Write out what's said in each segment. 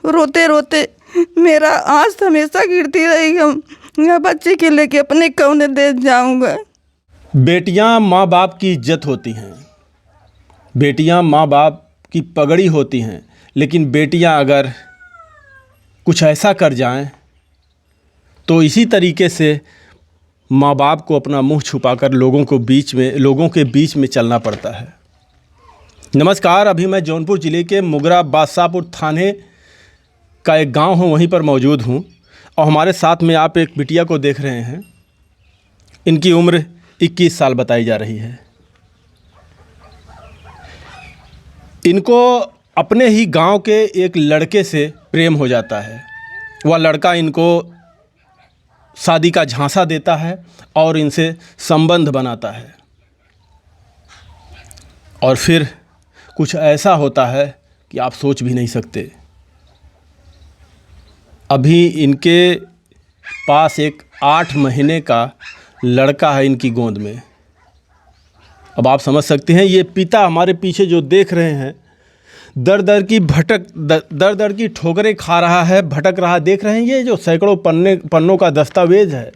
रोते रोते मेरा आँख हमेशा गिरती रही। हम यहाँ बच्चे के लेके अपने कौन देश जाऊँगा। बेटियां माँ बाप की इज्जत होती हैं, बेटियां माँ बाप की पगड़ी होती हैं, लेकिन बेटियां अगर कुछ ऐसा कर जाएं तो इसी तरीके से माँ बाप को अपना मुंह छुपाकर लोगों के बीच में चलना पड़ता है। नमस्कार, अभी मैं जौनपुर ज़िले के मुगरा बादशाहपुर थाने का एक गांव हूं, वहीं पर मौजूद हूं और हमारे साथ में आप एक बिटिया को देख रहे हैं। इनकी उम्र 21 साल बताई जा रही है। इनको अपने ही गांव के एक लड़के से प्रेम हो जाता है। वह लड़का इनको शादी का झांसा देता है और इनसे संबंध बनाता है और फिर कुछ ऐसा होता है कि आप सोच भी नहीं सकते। अभी इनके पास एक 8 महीने का लड़का है इनकी गोद में। अब आप समझ सकते हैं, ये पिता हमारे पीछे जो देख रहे हैं दर दर की ठोकरें खा रहा है, भटक रहा। देख रहे हैं ये जो सैकड़ों पन्नों का दस्तावेज है,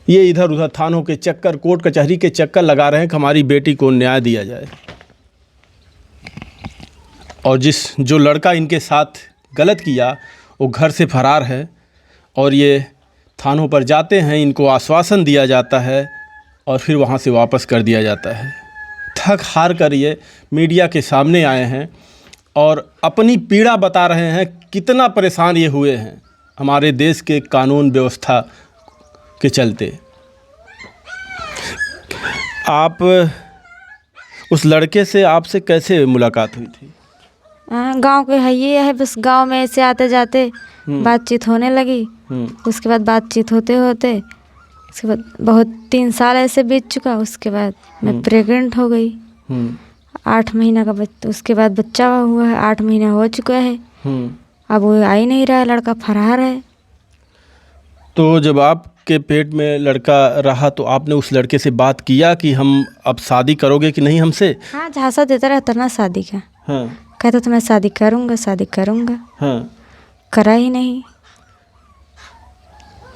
ये इधर उधर थानों के चक्कर, कोर्ट कचहरी के चक्कर लगा रहे हैं कि हमारी बेटी को न्याय दिया जाए। और जो लड़का इनके साथ गलत किया वो घर से फरार है और ये थानों पर जाते हैं, इनको आश्वासन दिया जाता है और फिर वहाँ से वापस कर दिया जाता है। थक हार कर ये मीडिया के सामने आए हैं और अपनी पीड़ा बता रहे हैं, कितना परेशान ये हुए हैं हमारे देश के कानून व्यवस्था के चलते। आप उस लड़के से आपसे कैसे मुलाकात हुई थी? गांव के है, ये है बस गांव में ऐसे आते जाते बातचीत होने लगी। उसके बाद बातचीत होते होते उसके बाद बहुत 3 साल ऐसे बीत चुका। उसके बाद मैं प्रेग्नेंट हो गई। 8 महीना का बच्चा, उसके बाद बच्चा हुआ है, 8 महीना हो चुका है। अब वो आ ही नहीं रहा है, लड़का फरार है। तो जब आपके पेट में लड़का रहा तो आपने उस लड़के से बात किया कि हम अब शादी करोगे कि नहीं हमसे? हाँ, झांसा देता रहता ना शादी का। हाँ, कहता तो मैं शादी करूँगा। हाँ। करा ही नहीं।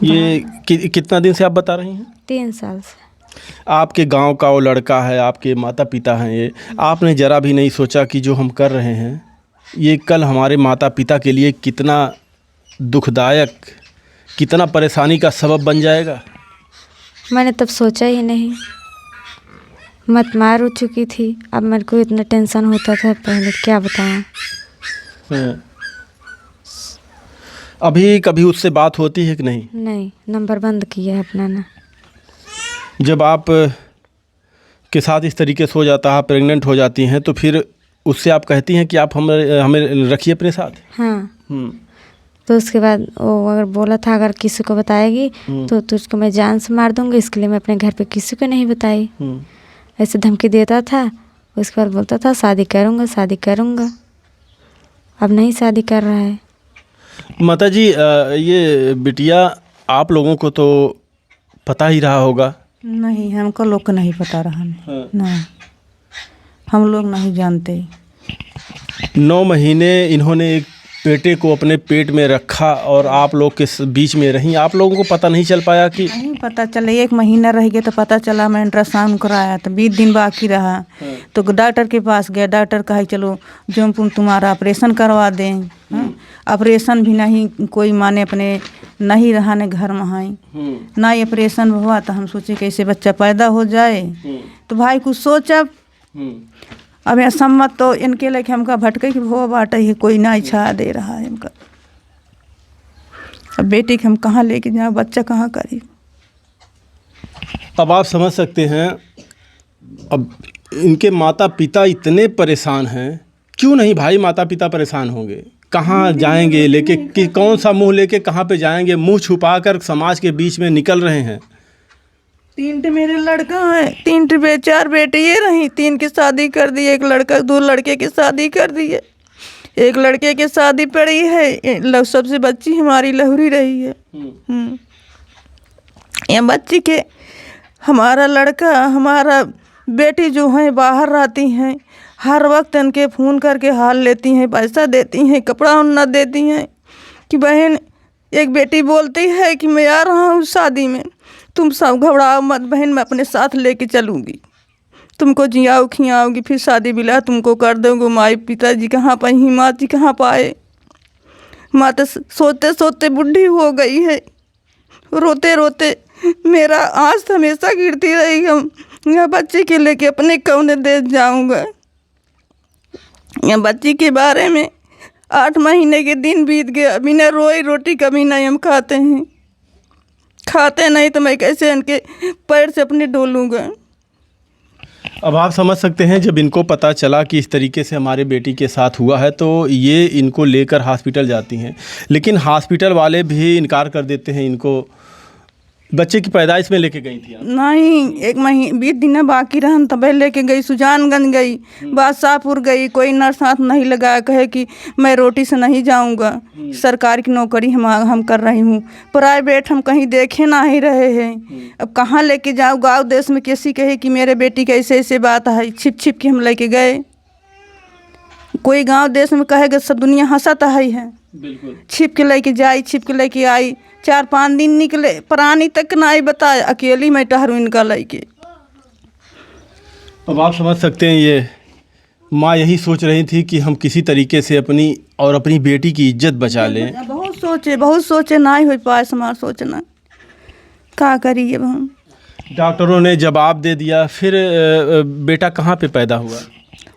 ये कितना दिन से आप बता रही हैं? 3 साल से। आपके गांव का वो लड़का है, आपके माता पिता हैं, ये आपने ज़रा भी नहीं सोचा कि जो हम कर रहे हैं ये कल हमारे माता पिता के लिए कितना दुखदायक, कितना परेशानी का सबब बन जाएगा? मैंने तब सोचा ही नहीं। मत मार हो चुकी थी। अब मेरे को इतना टेंशन होता था, पहले क्या बताऊं। हाँ। अभी कभी उससे बात होती है कि नहीं? नहीं, नंबर बंद किया है अपना ना। जब आप के साथ इस तरीके से हो जाता है, प्रेग्नेंट हो जाती हैं, तो फिर उससे आप कहती हैं कि आप हमें रखिए अपने साथ? हाँ। तो उसके बाद वो अगर बोला था अगर किसी को बताएगी तो तुझको मैं जान से मार दूंगी, इसके लिए मैं अपने घर पे किसी को नहीं बताई। ऐसे धमकी देता था। उसके बाद बोलता था शादी करूँगा। अब नहीं शादी कर रहा है। माता जी, ये बिटिया आप लोगों को तो पता ही रहा होगा? नहीं, हमको लोग को नहीं पता रहा। हाँ। नहीं, हम लोग नहीं जानते। 9 महीने इन्होंने एक बेटे को अपने पेट में रखा और आप लोग के बीच में रहीं। आप लोगों को पता नहीं चल पाया कि? नहीं पता चला। 1 महीना रह गया तो पता चला। मैं अल्ट्रासाउंड कराया तो 20 दिन बाकी रहा। तो डॉक्टर के पास गया। डॉक्टर कहा चलो जौनपुर तुम्हारा ऑपरेशन करवा दें। ऑपरेशन भी नहीं, कोई माने अपने नहीं रहा ने घर में है ना। ये ऑपरेशन हुआ तो हम सोचे कैसे बच्चा पैदा हो जाए। तो भाई कुछ सोच। अब असम्मत तो इनके लेके हमका भटके कि भो बाटे है, कोई ना इच्छा दे रहा है इनका। अब बेटी के हम कहाँ लेके जाए, बच्चा कहाँ करी। अब आप समझ सकते हैं, अब इनके माता पिता इतने परेशान हैं। क्यों नहीं भाई, माता पिता परेशान होंगे, कहाँ जाएंगे लेके, कि कौन सा मुंह लेके कहाँ पे जाएंगे? मुंह छुपाकर समाज के बीच में निकल रहे हैं। 3 मेरे लड़का है, 4 बेटे ये रही। 3 की शादी कर दी, 1 लड़का 2 लड़के की शादी कर दी है। 1 लड़के की शादी पड़ी है। सबसे बच्ची हमारी लहुरी रही है। ये बच्ची के हमारा लड़का, हमारा बेटी जो है बाहर रहती हैं। हर वक्त इनके फ़ोन करके हाल लेती हैं, पैसा देती हैं, कपड़ा उन्ना देती हैं कि बहन, एक बेटी बोलती है कि मैं आ रहा हूँ शादी में, तुम सब घबराओ मत बहन, मैं अपने साथ लेके चलूँगी, तुमको जियाओ खियाओगी, फिर शादी बिला तुमको कर दूँगी। माई पिताजी कहाँ पाई, माँ जी कहाँ पाए। माँ तो सोते सोते बुढ़ी हो गई है, रोते रोते मेरा आँच हमेशा गिरती रही। हम यहाँ बच्ची के लेके अपने कौने देश जाऊँगा। यहाँ बच्ची के बारे में 8 महीने के दिन बीत गए, बिना रोई रोटी कभी नहीं हम खाते हैं। खाते नहीं तो मैं कैसे इनके पैर से अपने डोलूँगा। अब आप समझ सकते हैं, जब इनको पता चला कि इस तरीके से हमारे बेटी के साथ हुआ है तो ये इनको लेकर हॉस्पिटल जाती हैं, लेकिन हॉस्पिटल वाले भी इनकार कर देते हैं। इनको बच्चे की पैदाइश में लेके गई थी आप? नहीं, 1 महीने 20 दिन बाकी रहन तबे लेके गई, सुजानगंज गई, बादशाहपुर गई, कोई नर्स हाथ नहीं लगाया, कहे कि मैं रोटी से नहीं जाऊंगा, सरकार की नौकरी हम कर रही हूँ, प्राइवेट हम कहीं देखे ना ही रहे हैं, अब कहाँ लेके जाऊँ। गाँव देश में कैसी कहे कि मेरे बेटी के ऐसे ऐसे बात है, छिप छिप के हम लेके गए। कोई गांव देश में कहेगा सब दुनिया हंसत है, बिल्कुल छिप के लेके जाई, छिप के लेके आई, 4-5 दिन निकले, प्राणी तक ना आई, बताए अकेली मैं टहरू इनका लेके। अब आप समझ सकते हैं, ये माँ यही सोच रही थी कि हम किसी तरीके से अपनी बेटी की इज्जत बचा लें। बहुत सोचे ना ही हो पाए समार सोचना, क्या करिए हम। डॉक्टरों ने जवाब दे दिया। फिर बेटा कहाँ पे पैदा हुआ?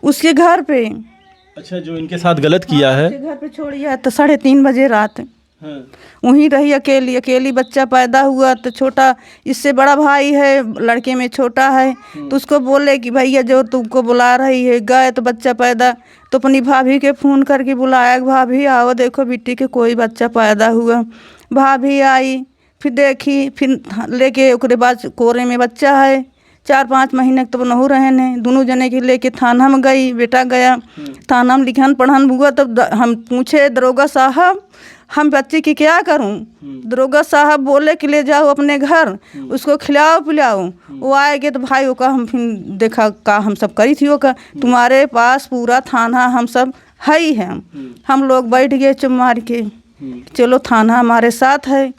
उसके घर पे। अच्छा, जो इनके साथ गलत किया है, उसके घर पे छोड़िया तो 3:30 बजे रात हाँ। वहीं रही अकेली बच्चा पैदा हुआ। तो छोटा इससे बड़ा भाई है, लड़के में छोटा है, तो उसको बोले कि भैया जो तुमको बुला रही है, गए तो बच्चा पैदा, तो अपनी भाभी के फ़ोन करके बुलाया, भाभी आओ देखो बेटी के कोई बच्चा पैदा हुआ। भाभी आई, फिर देखी, फिर लेके उसके बाद कोरे में बच्चा है, 4-5 महीने तो नहू रहन है। दोनों जने के लेके थाना में गई, बेटा गया थाना में, लिखन पढ़न हुआ। तब हम पूछे दरोगा साहब हम बच्चे की क्या करूं? दरोगा साहब बोले कि ले जाओ अपने घर, उसको खिलाओ पिलाओ। वो आएगे तो भाई वो का हम फिर देखा का हम सब करी थी, वो का तुम्हारे पास पूरा थाना हम सब है ही है। हम लोग बैठ गए चुप मार के, चलो थाना हमारे साथ है।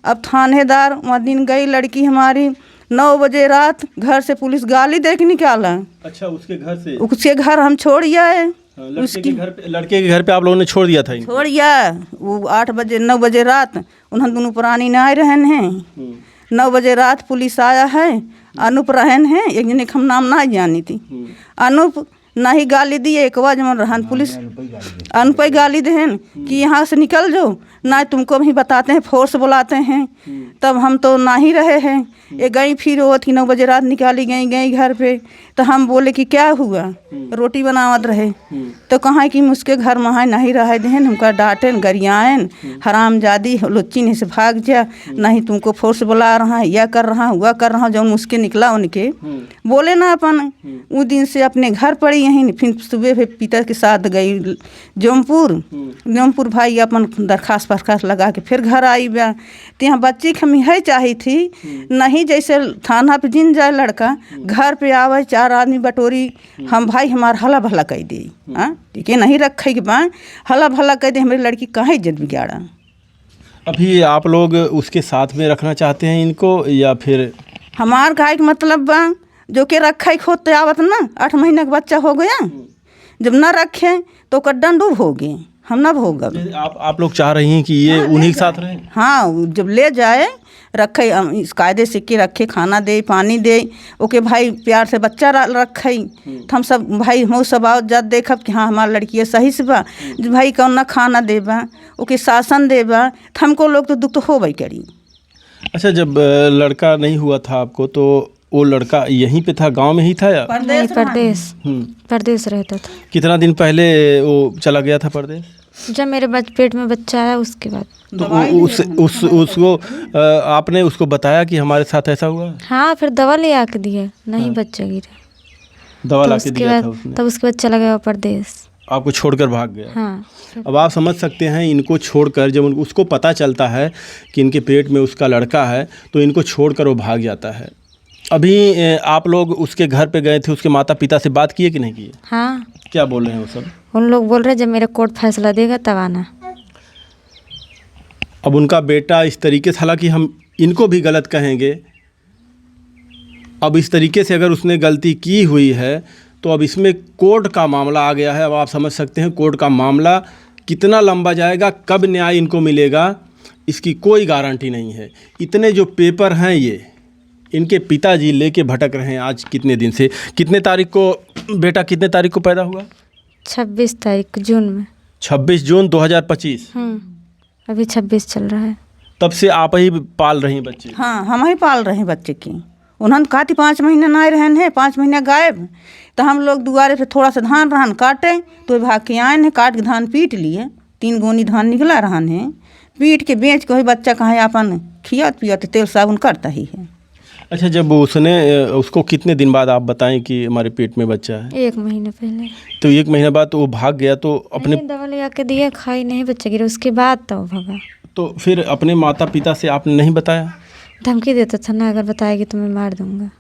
अब थानेदार वहाँ दिन गई लड़की हमारी, 9 बजे रात घर से पुलिस गाली दे के निकाला। अच्छा, उसके घर से? उसके घर हम छोड़ आए। लड़के के घर पे आप लोगों ने छोड़ दिया था इनको? छोड़ दिया। वो 9 बजे रात उन्हें दोनों प्राणी न आए रहन हैं। 9 बजे रात पुलिस आया है, अनूप रहन है, एक जने का हम नाम ना जानी थी। अनूप ना ही गाली दिए, एक बार जमन रहन पुलिस अनूप गाली देहन कि यहाँ से निकल जाओ, ना तुमको भी बताते हैं, फोर्स बुलाते हैं। तब हम तो ना ही रहे हैं। ये गई फिर वो थी 9 बजे रात निकाली गई घर पे। तो हम बोले कि क्या हुआ, रोटी बनावत रहे, तो कहाँ कि मुझके घर में नहीं रहे देहन, हमका डांटेन गरियान, हरामजादी लुच्ची ने से भाग जा, नहीं तुमको फोर्स बुला रहा है, यह कर रहा हुआ कर रहा, जब मुझके निकला उनके बोले ना अपन। उस दिन से अपने घर पड़ी यहीं, फिर सुबह फिर पिता के साथ गई जौनपुर भाई अपन दरखास्त लगा के फिर घर आई बा। तो यहाँ बच्ची की हम यही चाही थी, नहीं जैसे थाना पे जिन जाए लड़का, घर पे आवे 4 आदमी बटोरी, हम भाई हमारा हला भला कह दे, ठीक है, नहीं रखे के बा हला भला कह दे, हमारी लड़की कहाँ इज्जत बिगाड़ा। अभी आप लोग उसके साथ में रखना चाहते हैं इनको, या फिर? हमार गाय के मतलब बा जो के रखा खोते आवत ना, 8 महीने का बच्चा हो गया, जब ना रखे तो ओकर दंडूब हो गए, हम ना भोग। आप लोग चाह रही हैं कि ये उन्हीं के साथ रहें? हाँ, जब ले जाए रखे, इस कायदे से के रखे, खाना दे पानी दे, ओके भाई प्यार से बच्चा रखे। तो हम सब भाई हम सब आओ जात देखब कि हाँ हमारा लड़की है सही से बा, भाई कौन ना खाना देबा, ओके शासन देबा, तो हमको लोग तो दुख तो हो भाई करी। अच्छा, जब लड़का नहीं हुआ था आपको, तो वो लड़का यहीं पे था, गांव में ही था या? परदेश रहता था। कितना दिन पहले वो चला गया था परदेश? जब मेरे पेट में बच्चा आया उसके बाद। तो उसको आपने उसको बताया कि हमारे साथ ऐसा हुआ? हाँ, फिर दवा ले आके दिया, नहीं बच्चा गिरा, दवा ला के दिया था उसने। तब उसके बाद चला गया परदेश, आपको छोड़कर भाग गया। हाँ। अब आप समझ सकते हैं, इनको छोड़कर जब उसको पता चलता है कि इनके पेट में उसका लड़का है, तो इनको छोड़कर वो भाग जाता है। अभी आप लोग उसके घर पे गए थे, उसके माता पिता से बात किए कि नहीं किए? हाँ, क्या बोल रहे हैं वो सब? उन लोग बोल रहे जब मेरा कोर्ट फैसला देगा तब आना। अब उनका बेटा इस तरीके से, हालांकि हम इनको भी गलत कहेंगे, अब इस तरीके से अगर उसने गलती की हुई है तो अब इसमें कोर्ट का मामला आ गया है। अब आप समझ सकते हैं कोर्ट का मामला कितना लंबा जाएगा, कब न्याय इनको मिलेगा, इसकी कोई गारंटी नहीं है। इतने जो पेपर हैं ये इनके पिताजी लेके भटक रहे हैं आज कितने दिन से। कितने तारीख को बेटा, कितने तारीख को पैदा हुआ? 26 तारीख जून में। 26 जून 2025। अभी 26 चल रहा है। तब से आप ही पाल रही हैं बच्चे? हाँ, हम ही पाल रहे हैं बच्चे की। उन्होंने कहा थी 5 महीने ना रहन है, 5 महीने गायब। तो हम लोग दुआरे पे थोड़ा सा धान रहन काटे तो भाग के आए हैं, काट के धान पीट लिए। 3 गोनी धान निकला रहन है, पीट के बेच के वही बच्चा कहाँ अपन खियात पियात तेल साबुन करता ही है। अच्छा, जब उसको कितने दिन बाद आप बताएं कि हमारे पेट में बच्चा है? 1 महीने पहले। तो 1 महीने बाद तो वो भाग गया, तो अपने दवा ले आके दिया, खाई नहीं, बच्चा गिरा, उसके बाद तो भागा। तो फिर अपने माता पिता से आपने नहीं बताया? धमकी देता था ना, अगर बताएगी तो मैं मार दूंगा,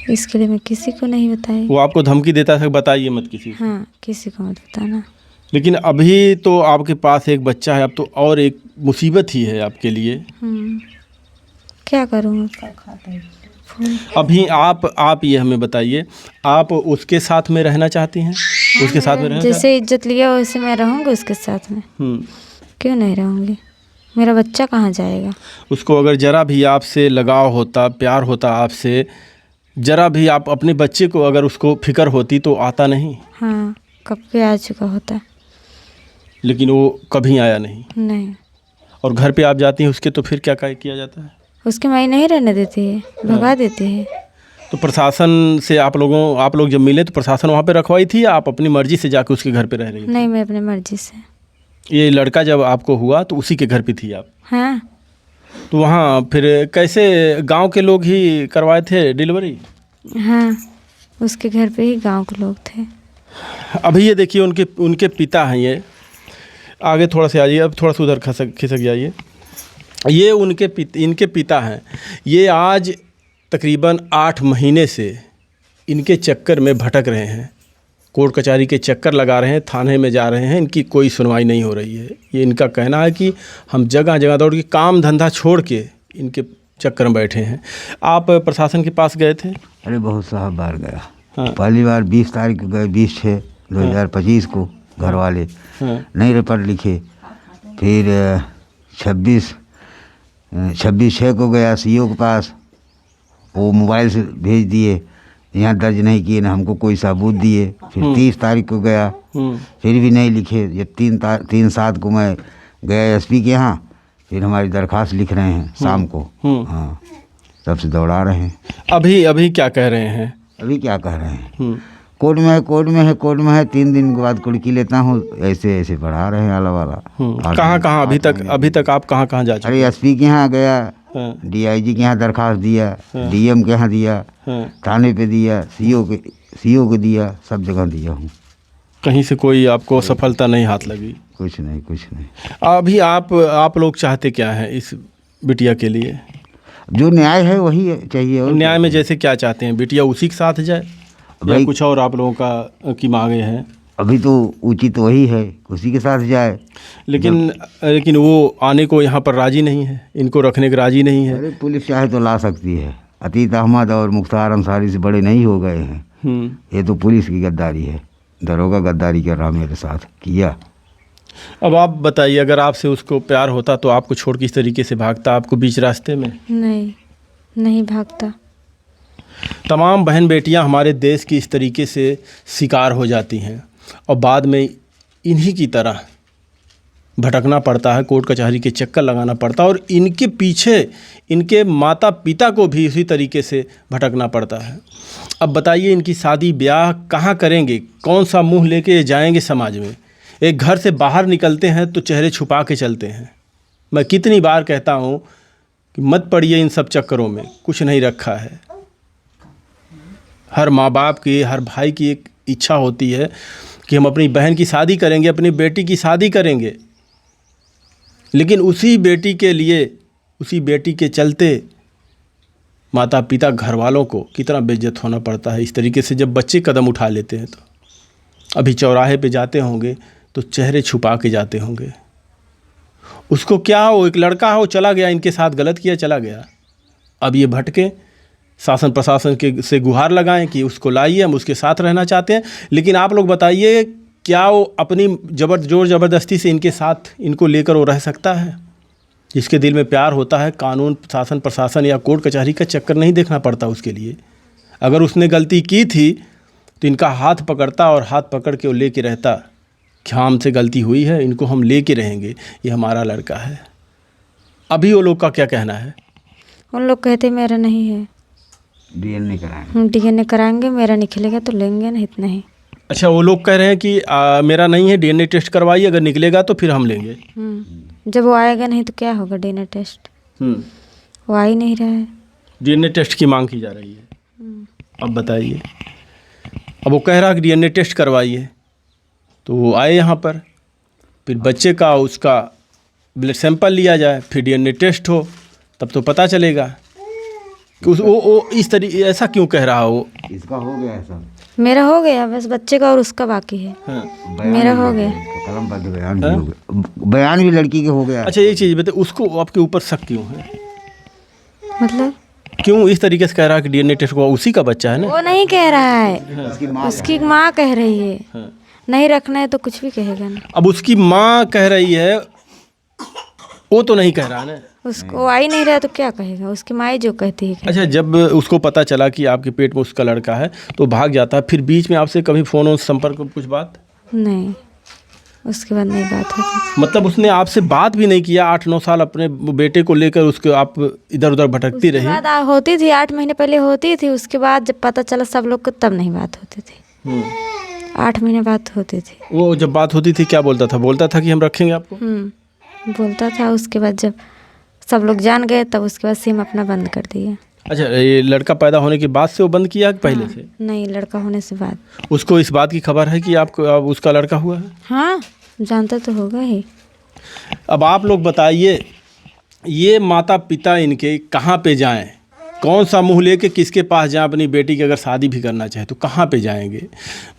इसके लिए मैं किसी को नहीं बताई। वो आपको धमकी देता था बताइए मत किसी को? हाँ, किसी को मत बताना। लेकिन अभी तो आपके पास एक बच्चा है, अब तो और एक मुसीबत ही है आपके लिए। क्या करूँ? अभी आप ये हमें बताइए, आप उसके साथ में रहना चाहती हैं? उसके साथ में रहना जैसे इज्जत लिया वैसे मैं रहूँगी उसके साथ में। क्यों नहीं रहूँगी? मेरा बच्चा कहाँ जाएगा? उसको अगर ज़रा भी आपसे लगाव होता, प्यार होता आपसे, ज़रा भी आप अपने बच्चे को अगर उसको फिक्र होती तो आता नहीं? हाँ, कब के आ चुका होता। लेकिन वो कभी आया नहीं। और घर पे आप जाती हैं उसके, तो फिर क्या किया जाता है? उसकी माई नहीं रहने देती है, भगा देती है। तो प्रशासन से आप लोग जब मिले तो प्रशासन वहाँ पे रखवाई थी या आप अपनी मर्जी से जाके उसके घर पे रह रही थी? नहीं, मैं अपनी मर्जी से। ये लड़का जब आपको हुआ तो उसी के घर पे थी आप? हाँ। तो वहाँ फिर कैसे, गांव के लोग ही करवाए थे डिलीवरी? हाँ, उसके घर पे ही गांव के लोग थे। अभी ये देखिए उनके पिता हैं, ये आगे थोड़ा से आइए, अब थोड़ा सा उधर खिसक जाइए। ये इनके पिता हैं। ये आज तकरीबन 8 महीने से इनके चक्कर में भटक रहे हैं, कोर्ट कचहरी के चक्कर लगा रहे हैं, थाने में जा रहे हैं, इनकी कोई सुनवाई नहीं हो रही है। ये इनका कहना है कि हम जगह जगह दौड़ के काम धंधा छोड़ के इनके चक्कर में बैठे हैं। आप प्रशासन के पास गए थे? अरे बहुत साहब बार गया। हाँ। पहली बार 20 तारीख को गए, 20/6/2025 को। घर वाले नहीं रिपोर्ट लिखे। फिर 26/6 को गया सीओ के पास, वो मोबाइल से भेज दिए, यहाँ दर्ज नहीं किए, ना हमको कोई सबूत दिए। फिर 30 तारीख को गया, फिर भी नहीं लिखे। जब 3/7 को मैं गया एसपी के यहाँ, फिर हमारी दरख्वास्त लिख रहे हैं शाम को। हाँ, तब से दौड़ा रहे हैं। अभी क्या कह रहे हैं? अभी क्या कह रहे हैं? कोर्ट में है। 3 दिन के बाद कुड़की लेता हूँ, ऐसे बढ़ा रहे हैं आला वाला। कहाँ अभी तक आप कहाँ जा चुके? अरे एसपी के यहाँ गया, डीआईजी के यहाँ दरखास्त दिया, डीएम के यहाँ दिया, थाने पे दिया, सीओ को दिया, सब जगह दिया हूँ। कहीं से कोई आपको सफलता नहीं हाथ लगी? कुछ नहीं। अभी आप लोग चाहते क्या हैं इस बिटिया के लिए? जो न्याय है वही चाहिए। और न्याय में जैसे क्या चाहते हैं? बिटिया उसी के साथ जाए या कुछ और आप लोगों की मांगे हैं? अभी तो उचित वही है, उसी के साथ जाए। लेकिन वो आने को यहाँ पर राजी नहीं है, इनको रखने को राजी नहीं है। अरे पुलिस चाहे तो ला सकती है। अतीत अहमद और मुख्तार अंसारी से बड़े नहीं हो गए हैं। ये तो पुलिस की गद्दारी है। दरोगा गद्दारी कर रहा मेरे साथ किया। अब आप बताइए, अगर आपसे उसको प्यार होता तो आपको छोड़ के इस तरीके से भागता आपको बीच रास्ते में? नहीं भागता। तमाम बहन बेटियां हमारे देश की इस तरीके से शिकार हो जाती हैं और बाद में इन्हीं की तरह भटकना पड़ता है, कोर्ट कचहरी के चक्कर लगाना पड़ता है और इनके पीछे इनके माता पिता को भी इसी तरीके से भटकना पड़ता है। अब बताइए, इनकी शादी ब्याह कहाँ करेंगे? कौन सा मुंह लेके जाएंगे समाज में? एक घर से बाहर निकलते हैं तो चेहरे छुपा के चलते हैं। मैं कितनी बार कहता हूँ कि मत पड़िए इन सब चक्करों में, कुछ नहीं रखा है। हर माँ बाप की, हर भाई की एक इच्छा होती है कि हम अपनी बहन की शादी करेंगे, अपनी बेटी की शादी करेंगे, लेकिन उसी बेटी के लिए, उसी बेटी के चलते माता पिता घर वालों को कितना बेइज्जत होना पड़ता है इस तरीके से जब बच्चे कदम उठा लेते हैं। तो अभी चौराहे पे जाते होंगे तो चेहरे छुपा के जाते होंगे। उसको क्या हो, एक लड़का हो चला गया, इनके साथ गलत किया चला गया, अब ये भटके, शासन प्रशासन के से गुहार लगाएं कि उसको लाइए, हम उसके साथ रहना चाहते हैं। लेकिन आप लोग बताइए, क्या वो अपनी जोर ज़बरदस्ती से इनके साथ इनको लेकर वो रह सकता है? जिसके दिल में प्यार होता है, कानून शासन प्रशासन या कोर्ट कचहरी का चक्कर नहीं देखना पड़ता उसके लिए। अगर उसने गलती की थी तो इनका हाथ पकड़ता और हाथ पकड़ के वो लेके रहता कि हाँ हमसे गलती हुई है, इनको हम लेके रहेंगे, ये हमारा लड़का है। अभी वो लोग का क्या कहना है? उन लोग कहते मेरा नहीं है, DNA कराएंगे। हम DNA कराएंगे, मेरा निकलेगा तो लेंगे, नहीं इतना ही। अच्छा, वो लोग कह रहे हैं कि मेरा नहीं है, DNA टेस्ट करवाइए, अगर निकलेगा तो फिर हम लेंगे। जब वो आएगा नहीं तो क्या होगा DNA टेस्ट? वो आ ही नहीं रहा है। DNA टेस्ट की मांग की जा रही है। अब बताइए, अब वो कह रहा कि DNA टेस्ट करवाइए, तो वो आए यहाँ पर, फिर बच्चे का उसका ब्लड सैंपल लिया जाए, फिर DNA टेस्ट हो, तब तो पता चलेगा कि वो इस तरीके ऐसा क्यों कह रहा हो। इसका हो गया है सब, मेरा हो गया बस, बच्चे का और उसका बाकी है। मेरा हो गया, कलमबद्ध बयान भी हो गया, बयान भी लड़की के हो गया। अच्छा, एक चीज़ बताइए, उसको आपके ऊपर शक क्यों है? मतलब क्यों इस तरीके से कह रहा है कि DNA टेस्ट हुआ? उसी का बच्चा है ना। वो नहीं कह रहा है, उसकी माँ कह रही है। नहीं रखना है तो कुछ भी कहेगा ना। अब उसकी माँ कह रही है, वो तो नहीं कह रहा ना। उसको आ ही नहीं रहा तो क्या कहेगा, उसकी माँ ही जो कहती है। अच्छा, जब उसको पता चला कि आपके पेट में उसका लड़का है तो भाग जाता है, फिर बीच में आपसे कभी फ़ोन और संपर्क कुछ बात? नहीं, उसके बाद नहीं बात होती। मतलब उसने आपसे बात भी नहीं किया? 8-9 साल अपने बेटे को लेकर उसके आप इधर उधर भटकती रही? बाद होती थी, 8 महीने पहले होती थी, उसके बाद जब पता चला सब लोग को तब नहीं बात होती थी। 8 महीने बात होती थी। वो जब बात होती थी क्या बोलता था? बोलता था कि हम रखेंगे आपको? बोलता था। उसके बाद जब सब लोग जान गए तब उसके बाद सिम अपना बंद कर दिया। अच्छा, ये लड़का पैदा होने के बाद से वो बंद किया कि पहले से? नहीं, लड़का होने से बाद। उसको इस बात की खबर है कि आपको अब उसका लड़का हुआ है? हाँ, जानता तो होगा ही। अब आप लोग बताइए, ये माता पिता इनके कहाँ पे जाएं? कौन सा मुंह लेके किसके पास जाएं? अपनी बेटी की अगर शादी भी करना चाहे तो कहाँ पे जाएंगे?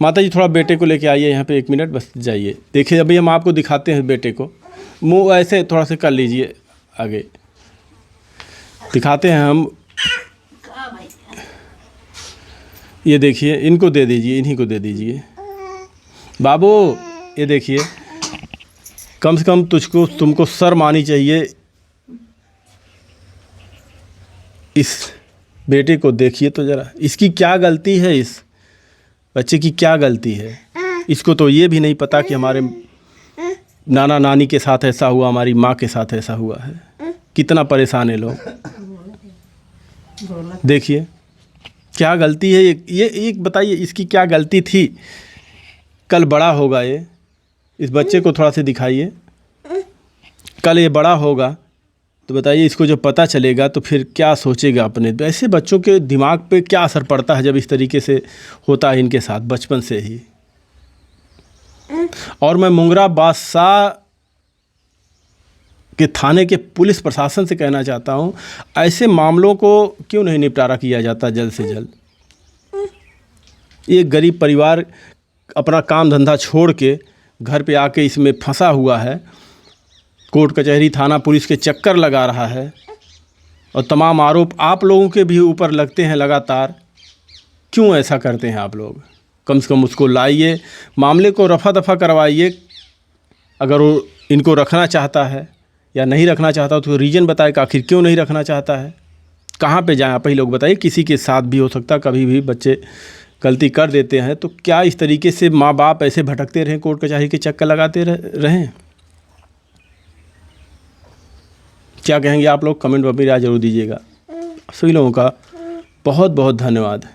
माता जी, थोड़ा बेटे को लेके आइए यहाँ पे, 1 मिनट बस जाइए। देखिए, अभी हम आपको दिखाते हैं बेटे को, मुँह ऐसे थोड़ा सा कर लीजिए, आगे दिखाते हैं हम। ये देखिए, इनको दे दीजिए, इन्हीं को दे दीजिए। बाबू, ये देखिए, कम से कम तुमको शर्म आनी चाहिए। इस बेटे को देखिए तो ज़रा, इसकी क्या गलती है? इस बच्चे की क्या गलती है? इसको तो ये भी नहीं पता कि हमारे नाना नानी के साथ ऐसा हुआ, हमारी माँ के साथ ऐसा हुआ है। कितना परेशान है लोग। देखिए क्या गलती है ये एक बताइए, इसकी क्या गलती थी? कल बड़ा होगा ये, इस बच्चे को थोड़ा सा दिखाइए। कल ये बड़ा होगा तो बताइए, इसको जब पता चलेगा तो फिर क्या सोचेगा अपने। ऐसे बच्चों के दिमाग पे क्या असर पड़ता है जब इस तरीके से होता है इनके साथ बचपन से ही। और मैं मुंगरा बादशाह के थाने के पुलिस प्रशासन से कहना चाहता हूं, ऐसे मामलों को क्यों नहीं निपटारा किया जाता जल्द से जल्द। ये गरीब परिवार अपना काम धंधा छोड़ के घर पे आके इसमें फंसा हुआ है, कोर्ट कचहरी थाना पुलिस के चक्कर लगा रहा है, और तमाम आरोप आप लोगों के भी ऊपर लगते हैं लगातार। क्यों ऐसा करते हैं आप लोग? कम से कम उसको लाइए, मामले को रफा दफा करवाइए। अगर वो इनको रखना चाहता है या नहीं रखना चाहता तो रीज़न बताए कि आखिर क्यों नहीं रखना चाहता है। कहाँ पे जाएं आप ही लोग बताइए। किसी के साथ भी हो सकता, कभी भी बच्चे गलती कर देते हैं, तो क्या इस तरीके से माँ बाप ऐसे भटकते रहें, कोर्ट कचहरी के चक्कर लगाते रहें? क्या कहेंगे आप लोग? कमेंट में अपनी राय जरूर दीजिएगा। सभी लोगों का बहुत बहुत धन्यवाद।